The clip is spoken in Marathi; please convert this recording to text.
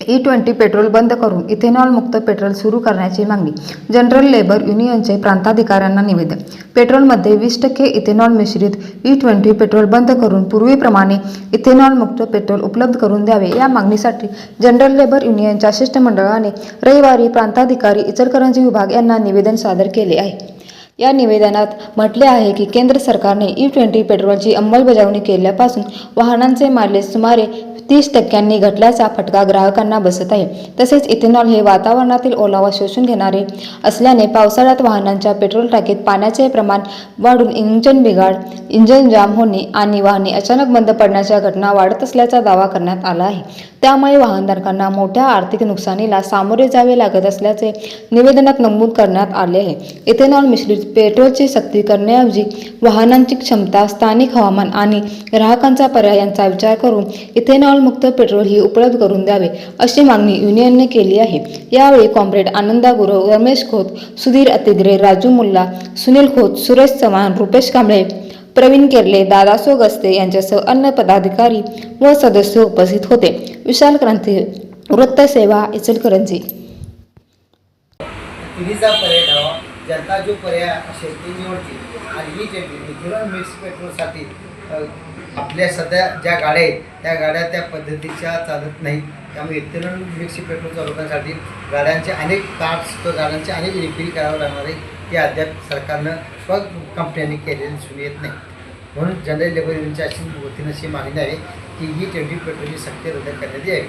E20 पेट्रोल बंद करून इथेनॉल मुक्त पेट्रोल सुरू करण्याची मागणी. जनरल लेबर युनियनचे प्रांताधिकाऱ्यांना निवेदन. पेट्रोलमध्ये 20% इथेनॉल मिश्रित E20 पेट्रोल बंद करून पूर्वीप्रमाणे इथेनॉल मुक्त पेट्रोल उपलब्ध करून द्यावे या मागणीसाठी जनरल लेबर युनियनच्या शिष्टमंडळाने रविवारी प्रांताधिकारी इचलकरंजी विभाग यांना निवेदन सादर केले आहे. या निवेदनात म्हटले आहे की केंद्र सरकारने E20 पेट्रोलची अंमलबजावणी केल्यापासून वाहनांचे मायलेज सुमारे 30% घटल्याचा फटका ग्राहकांना बसत आहे. तसेच इथेनॉल हे वातावरणातील ओलावा शोषून घेणारे असल्याने पावसाळ्यात वाहनांच्या पेट्रोल टाकीत पाण्याचे प्रमाण वाढून इंजिन बिघाड, इंजिन जाम होणे आणि वाहने अचानक बंद पडण्याच्या घटना वाढत असल्याचा दावा करण्यात आला आहे. त्यामुळे वाहनधारकांना मोठ्या आर्थिक नुकसानीला सामोरे जावे लागत असल्याचे निवेदनात नमूद करण्यात आले आहे. इथेनॉल मिश्रित पेट्रोलची सक्ती करण्याऐवजी वाहनांची क्षमता, स्थानिक हवामान आणि ग्राहकांचा पर्याय यांचा विचार करून इथेनॉल मुक्त पेट्रोल ही उपलब्ध करून द्यावे अशी मागणी युनियनने केली आहे. यावेळी कॉम्रेड आनंदा गुरव, रमेश खोत, सुधीर अतिग्रे, राजू मुल्ला, सुनील खोत, सुरेश चव्हाण, रुपेश कांबळे, प्रवीण केरले, दादासो गस्ते यांच्यासह अन्य पदाधिकारी व सदस्य उपस्थित होते. विशाल क्रांती वृत्त सेवा इचलकरंजी. तिन्हीचा पर्याय ठरावा. जनता जो पर्याय असेल ते निवडतील आणि ही इथेनॉल मिक्स पेट्रोलसाठी आपल्या सध्या ज्या गाड्या आहेत त्या गाड्या त्या पद्धतीच्या चालत नाहीत. त्यामुळे इथेनॉल मिक्स पेट्रोल चालवण्यासाठी गाड्यांचे अनेक पार्ट्स किंवा गाड्यांचे अनेक रिपेअर करावं लागणार आहे. ते अद्याप सरकारनं व कंपन्यांनी केलेले दिसून येत नाही. म्हणून जनरल लेबर युनियनच्या वतीनं अशी मागणी आहे की E20 पेट्रोलची सक्ती रद्द करण्यात यावी.